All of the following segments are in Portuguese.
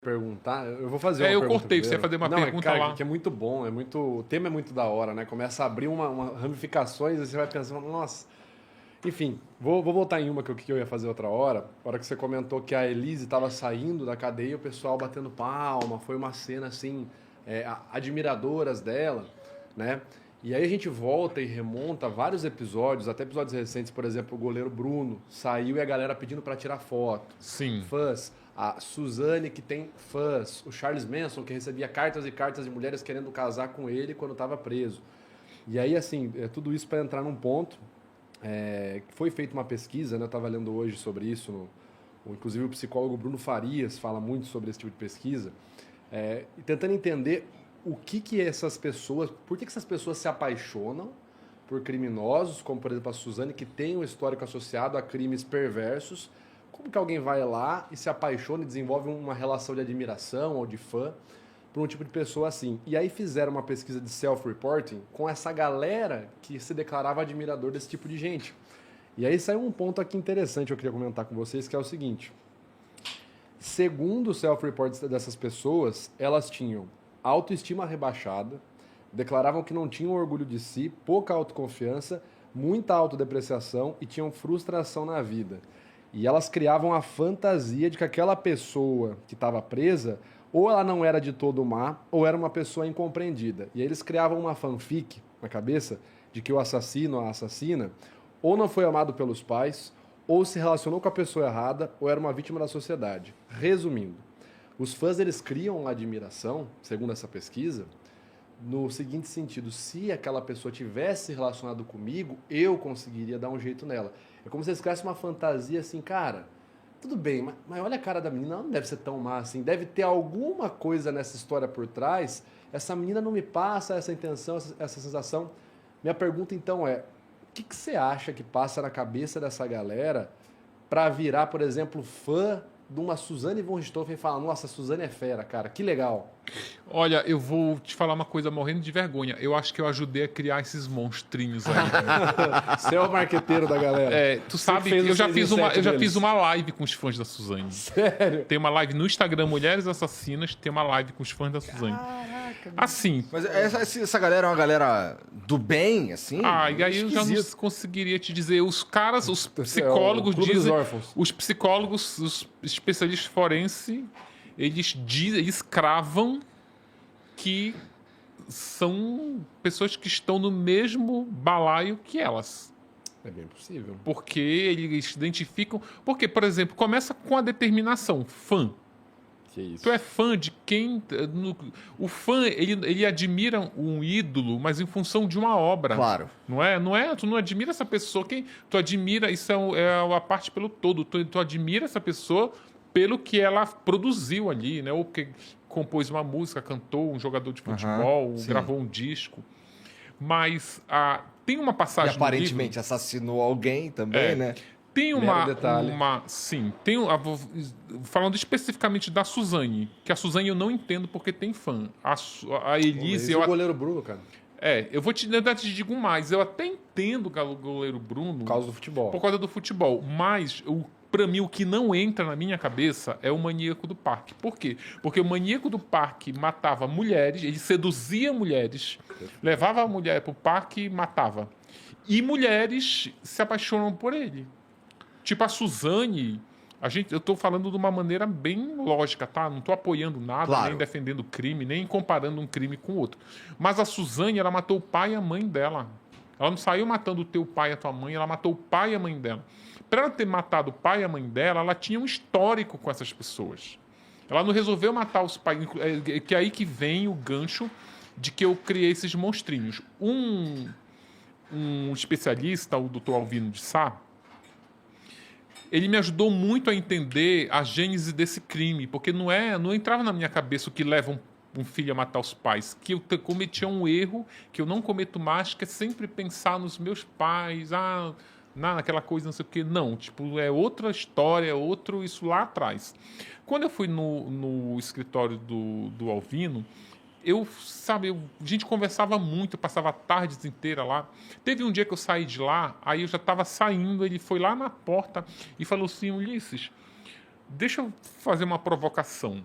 perguntar, eu vou fazer uma eu pergunta cortei, você ia primeiro. fazer uma Não, pergunta cara, lá. que é muito bom, o tema é muito da hora, né? Começa a abrir uma ramificações e você vai pensando, nossa. Enfim, vou voltar em uma que eu ia fazer outra hora. A hora que você comentou que a Elise estava saindo da cadeia, o pessoal batendo palma, foi uma cena assim, admiradoras dela, né? E aí a gente volta e remonta vários episódios, até episódios recentes, por exemplo, o goleiro Bruno saiu e a galera pedindo para tirar foto. Sim. Fãs. A Suzane, que tem fãs. O Charles Manson, que recebia cartas e cartas de mulheres querendo casar com ele quando estava preso. E aí, assim, tudo isso para entrar num ponto. Foi feita uma pesquisa, né? Eu estava lendo hoje sobre isso. Inclusive, o psicólogo Bruno Farias fala muito sobre esse tipo de pesquisa. Tentando entender o que essas pessoas... Por que essas pessoas se apaixonam por criminosos, como, por exemplo, a Suzane, que tem um histórico associado a crimes perversos. Como que alguém vai lá e se apaixona e desenvolve uma relação de admiração ou de fã por um tipo de pessoa assim? E aí fizeram uma pesquisa de self-reporting com essa galera que se declarava admirador desse tipo de gente. E aí saiu um ponto aqui interessante que eu queria comentar com vocês, que é o seguinte. Segundo o self-report dessas pessoas, elas tinham autoestima rebaixada, declaravam que não tinham orgulho de si, pouca autoconfiança, muita autodepreciação e tinham frustração na vida. E elas criavam a fantasia de que aquela pessoa que estava presa, ou ela não era de todo má, ou era uma pessoa incompreendida. E aí eles criavam uma fanfic na cabeça de que o assassino ou a assassina ou não foi amado pelos pais, ou se relacionou com a pessoa errada, ou era uma vítima da sociedade. Resumindo, os fãs eles criam uma admiração, segundo essa pesquisa, no seguinte sentido: se aquela pessoa tivesse relacionado comigo, eu conseguiria dar um jeito nela. É como se eles criassem uma fantasia assim, cara, tudo bem, mas olha a cara da menina, ela não deve ser tão má assim, deve ter alguma coisa nessa história por trás, essa menina não me passa essa intenção, essa sensação. Minha pergunta então é, o que você acha que passa na cabeça dessa galera para virar, por exemplo, fã de uma Suzane von Richthofen e falar, nossa, a Suzane é fera, cara, que legal. Olha, eu vou te falar uma coisa morrendo de vergonha. Eu acho que eu ajudei a criar esses monstrinhos aí. Você é o marqueteiro da galera. Tu sabe que eu já fiz uma live com os fãs da Suzane. Sério? Tem uma live no Instagram Mulheres Assassinas, tem uma live com os fãs da Suzane. Caraca, assim. Mas essa galera é uma galera do bem, assim? E aí eu já não conseguiria te dizer. Os caras, os psicólogos dizem. Os psicólogos, os especialistas forenses, eles cravam que são pessoas que estão no mesmo balaio que elas. É bem possível. Porque eles identificam... Porque, por exemplo, começa com a determinação. Fã. Que isso? Tu é fã de quem... O fã, ele admira um ídolo, mas em função de uma obra. Claro. Não é? Tu não admira essa pessoa. Tu admira... Isso é a parte pelo todo. Tu admira essa pessoa pelo que ela produziu ali, né? Ou porque compôs uma música, cantou, um jogador de futebol, gravou um disco. Mas tem uma passagem. E aparentemente assassinou alguém também, né? Tem falando especificamente da Suzane, que a Suzane eu não entendo porque tem fã. A Elise... o goleiro Bruno, cara. Eu vou te digo mais. Eu até entendo o goleiro Bruno... Por causa do futebol. Por causa do futebol. Mas, pra mim, o que não entra na minha cabeça é o maníaco do parque. Por quê? Porque o maníaco do parque matava mulheres, ele seduzia mulheres, levava a mulher pro parque e matava. E mulheres se apaixonam por ele. Tipo a Suzane, eu tô falando de uma maneira bem lógica, tá? Não tô apoiando nada, claro, nem defendendo crime, nem comparando um crime com outro. Mas a Suzane, ela matou o pai e a mãe dela. Ela não saiu matando o teu pai e a tua mãe, ela matou o pai e a mãe dela. Para ela ter matado o pai e a mãe dela, ela tinha um histórico com essas pessoas. Ela não resolveu matar os pais, que é aí que vem o gancho de que eu criei esses monstrinhos. Um especialista, o Dr. Alvino de Sá, ele me ajudou muito a entender a gênese desse crime, porque não entrava na minha cabeça o que leva um filho a matar os pais, que eu cometia um erro que eu não cometo mais, que é sempre pensar nos meus pais, naquela coisa, não sei o quê. Não, é outra história, isso lá atrás. Quando eu fui no escritório do Alvino, a gente conversava muito, eu passava tardes inteiras lá. Teve um dia que eu saí de lá, aí eu já estava saindo, ele foi lá na porta e falou assim: Ulisses, deixa eu fazer uma provocação.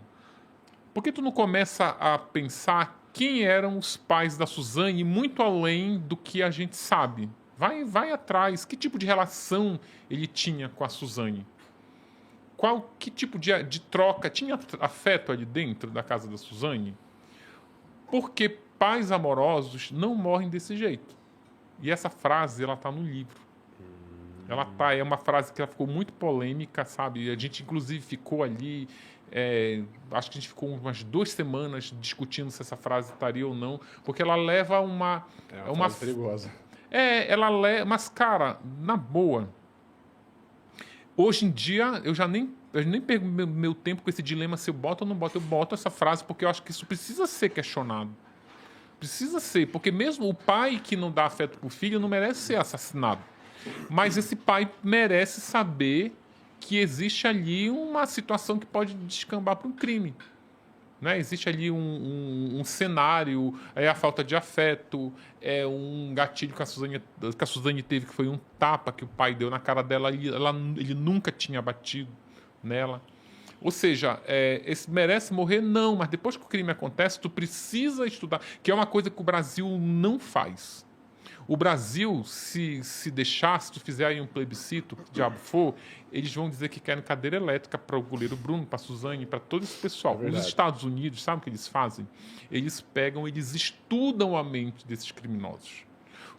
por que tu não começa a pensar quem eram os pais da Suzane muito além do que a gente sabe? Vai atrás. Que tipo de relação ele tinha com a Suzane? Que tipo de troca? Tinha afeto ali dentro da casa da Suzane? Porque pais amorosos não morrem desse jeito. E essa frase, ela tá no livro. É uma frase que ela ficou muito polêmica, sabe? A gente, inclusive, ficou ali... acho que a gente ficou umas 2 semanas discutindo se essa frase estaria ou não, porque ela leva uma... É uma frase perigosa. Ela leva... Mas, cara, na boa... Hoje em dia, eu nem perco meu tempo com esse dilema se eu boto ou não boto. Eu boto essa frase porque eu acho que isso precisa ser questionado. Precisa ser, porque mesmo o pai que não dá afeto pro filho não merece ser assassinado. Mas esse pai merece saber que existe ali uma situação que pode descambar para um crime. Né? Existe ali um cenário, a falta de afeto, um gatilho que a Suzane teve, que foi um tapa que o pai deu na cara dela, ele nunca tinha batido nela. Ou seja, esse merece morrer? Não, mas depois que o crime acontece, tu precisa estudar, que é uma coisa que o Brasil não faz. O Brasil, se deixar, se tu fizer aí um plebiscito, que diabo for, eles vão dizer que querem cadeira elétrica para o goleiro Bruno, para a Suzane, para todo esse pessoal. Os Estados Unidos, sabe o que eles fazem? Eles estudam a mente desses criminosos.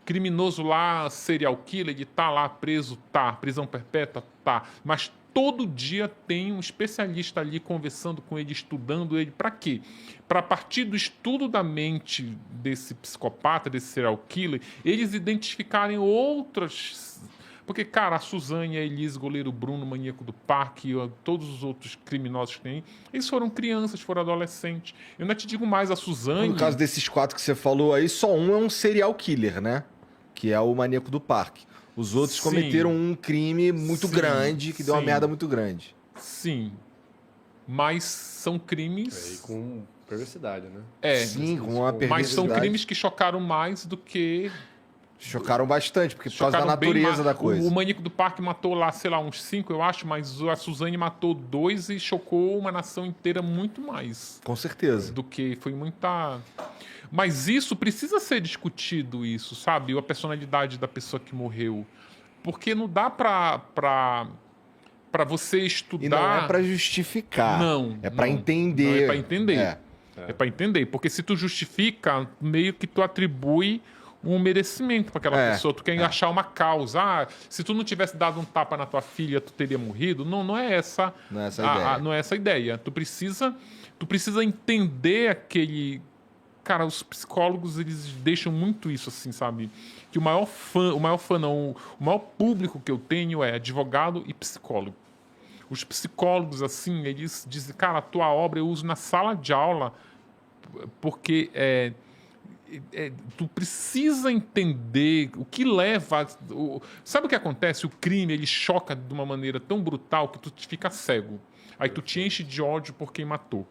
O criminoso lá, serial killer, ele tá lá preso, tá. Prisão perpétua, tá. Mas todo dia tem um especialista ali conversando com ele, estudando ele. Para quê? Para, a partir do estudo da mente desse psicopata, desse serial killer, eles identificarem outras... Porque, cara, a Suzane, a Elise, goleiro Bruno, maníaco do parque, todos os outros criminosos que tem, eles foram crianças, foram adolescentes. Eu ainda te digo mais, a Suzane... No caso desses 4 que você falou aí, só um é um serial killer, né? Que é o maníaco do parque. Os outros cometeram um crime muito grande, que deu uma merda muito grande. Sim. Mas são crimes... E com perversidade, né? Sim, com uma perversidade. Mas são crimes que chocaram mais do que... Chocaram bastante, porque por causa da natureza da coisa. O maníaco do parque matou lá, sei lá, uns 5, eu acho, mas a Suzane matou 2 e chocou uma nação inteira muito mais. Com certeza. Do que foi muita... Mas isso precisa ser discutido, isso, sabe? A personalidade da pessoa que morreu. Porque não dá pra você estudar... E não é pra justificar. Não. É pra entender. Não, é pra entender. É pra entender. Porque se tu justifica, meio que tu atribui um merecimento para aquela pessoa. Tu quer achar uma causa. Se tu não tivesse dado um tapa na tua filha, tu teria morrido. Não é essa... Não é essa a ideia. Tu precisa entender aquele... Cara, os psicólogos, eles deixam muito isso, assim, sabe? Que o maior público que eu tenho é advogado e psicólogo. Os psicólogos, assim, eles dizem, cara, a tua obra eu uso na sala de aula porque tu precisa entender o que leva... Sabe o que acontece? O crime, ele choca de uma maneira tão brutal que tu fica cego. Aí tu te enche de ódio por quem matou.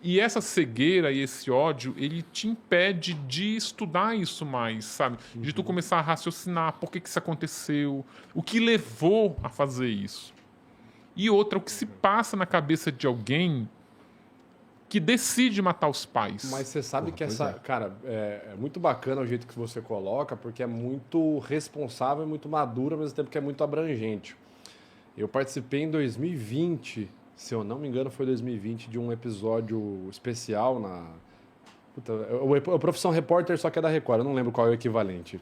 E essa cegueira e esse ódio, ele te impede de estudar isso mais, sabe? De tu começar a raciocinar por que isso aconteceu, o que levou a fazer isso. E outra, o que se passa na cabeça de alguém que decide matar os pais. Mas você sabe que cara, é muito bacana o jeito que você coloca, porque é muito responsável, muito maduro, ao mesmo tempo que é muito abrangente. Eu participei em 2020... Se eu não me engano, foi 2020, de um episódio especial na... o Profissão Repórter, só que é da Record, eu não lembro qual é o equivalente.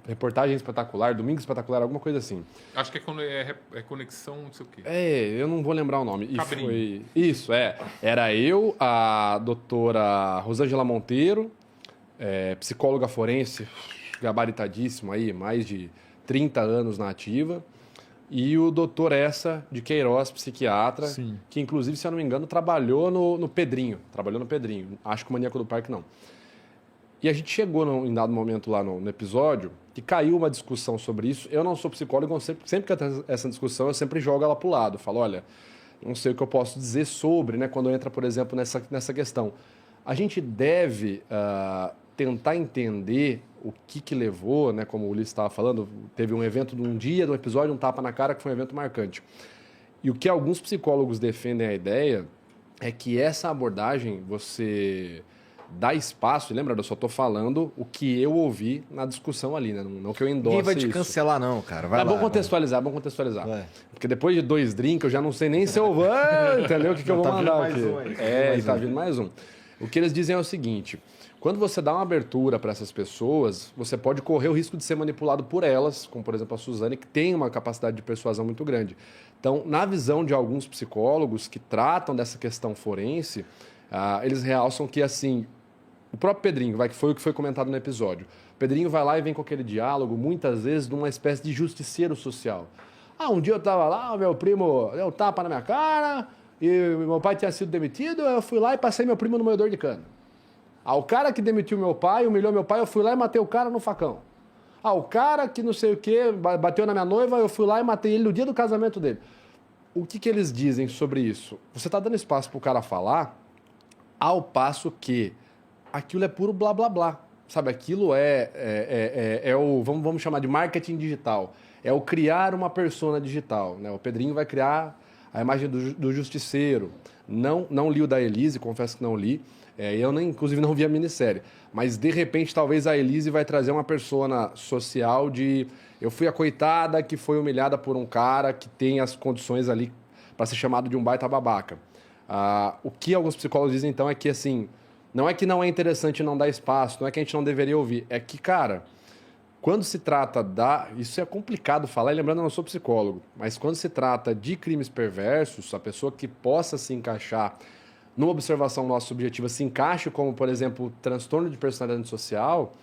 Reportagem Espetacular, Domingo Espetacular, alguma coisa assim. Acho que é Conexão, não sei o quê. Eu não vou lembrar o nome. Cabrinho. Isso, Era eu, a doutora Rosângela Monteiro, psicóloga forense, gabaritadíssima aí, mais de 30 anos na ativa. E o doutor Essa de Queiroz, psiquiatra, Sim. Que inclusive, se eu não me engano, trabalhou no Pedrinho. Acho que o Maníaco do Parque não. E a gente chegou em dado momento lá no episódio que caiu uma discussão sobre isso. Eu não sou psicólogo, sempre que tem essa discussão, eu sempre jogo ela para o lado. Falo, olha, não sei o que eu posso dizer sobre, né, quando entra, por exemplo, nessa questão. A gente deve tentar entender o que levou, né, como o Ulisses estava falando, teve um evento de um dia, de um episódio, um tapa na cara, que foi um evento marcante. E o que alguns psicólogos defendem a ideia é que essa abordagem, você dá espaço, e lembra, eu só tô falando o que eu ouvi na discussão ali, né? Não que eu endosse Ninguém vai te isso. cancelar, não, cara. Vai É lá. bom contextualizar, é bom contextualizar. Vai. Porque depois de 2 drinks, eu já não sei nem se eu vou... entendeu? O que eu vou Tá vindo mandar mais aqui. um aí. E tá vindo mais um. O que eles dizem é o seguinte... Quando você dá uma abertura para essas pessoas, você pode correr o risco de ser manipulado por elas, como por exemplo a Suzane, que tem uma capacidade de persuasão muito grande. Então, na visão de alguns psicólogos que tratam dessa questão forense, eles realçam que, assim, o próprio Pedrinho, que foi o que foi comentado no episódio, o Pedrinho vai lá e vem com aquele diálogo, muitas vezes, de uma espécie de justiceiro social. Um dia eu estava lá, o meu primo deu um tapa na minha cara, e meu pai tinha sido demitido, eu fui lá e passei meu primo no moedor de cana. O cara que demitiu meu pai, humilhou meu pai, eu fui lá e matei o cara no facão. O cara que não sei o quê, bateu na minha noiva, eu fui lá e matei ele no dia do casamento dele. O que eles dizem sobre isso? Você está dando espaço para o cara falar, ao passo que aquilo é puro blá blá blá. Sabe, aquilo é o, vamos chamar de marketing digital. É o criar uma persona digital. Né? O Pedrinho vai criar a imagem do justiceiro. Não li o da Elise, confesso que não li. Eu, inclusive, não vi a minissérie. Mas, de repente, talvez a Elise vai trazer uma persona social de... Eu fui a coitada que foi humilhada por um cara que tem as condições ali para ser chamado de um baita babaca. O que alguns psicólogos dizem, então, é que, assim, não é que não é interessante não dar espaço, não é que a gente não deveria ouvir. É que, cara, quando se trata Isso é complicado falar, e lembrando, eu não sou psicólogo, mas quando se trata de crimes perversos, a pessoa que possa se encaixar numa observação nossa subjetiva se encaixe como, por exemplo, transtorno de personalidade social,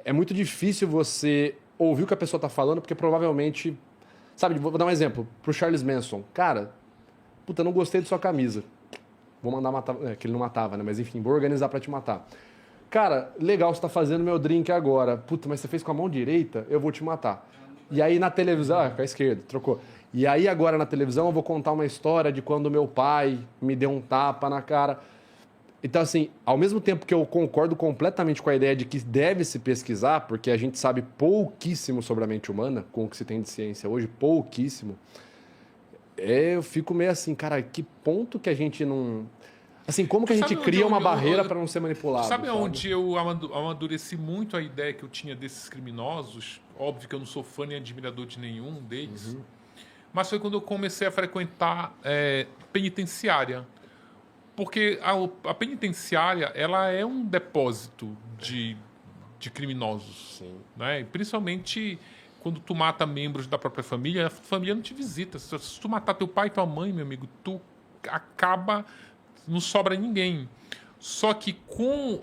é muito difícil você ouvir o que a pessoa está falando, porque provavelmente... Sabe, vou dar um exemplo. Pro Charles Manson. Cara, puta, não gostei de sua camisa. Vou mandar matar... que ele não matava, né? Mas enfim, vou organizar para te matar. Cara, legal, você tá fazendo meu drink agora. Puta, mas você fez com a mão direita? Eu vou te matar. E aí na televisão... com a esquerda, trocou. E aí agora na televisão eu vou contar uma história de quando meu pai me deu um tapa na cara. Então assim, ao mesmo tempo que eu concordo completamente com a ideia de que deve se pesquisar, porque a gente sabe pouquíssimo sobre a mente humana, com o que se tem de ciência hoje, pouquíssimo, eu fico meio assim, cara, que ponto que a gente não... Assim, como que a gente cria uma barreira para não ser manipulado? Sabe onde eu amadureci muito a ideia que eu tinha desses criminosos? Óbvio que eu não sou fã nem admirador de nenhum deles. Uhum. Mas foi quando eu comecei a frequentar penitenciária. Porque a penitenciária, ela é um depósito de criminosos. Sim. Né? Principalmente quando tu mata membros da própria família, a família não te visita. Se tu matar teu pai e tua mãe, meu amigo, tu acaba... Não sobra ninguém. Só que com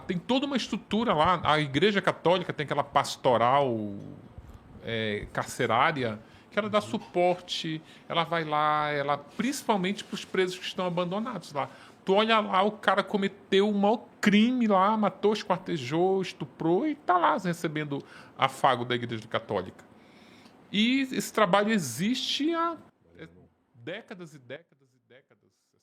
tem toda uma estrutura lá. A Igreja Católica tem aquela pastoral carcerária, que ela dá suporte, ela vai lá, principalmente para os presos que estão abandonados lá. Tu olha lá, o cara cometeu um mau crime lá, matou, esquartejou, estuprou e está lá recebendo afago da Igreja Católica. E esse trabalho existe há décadas e décadas e décadas.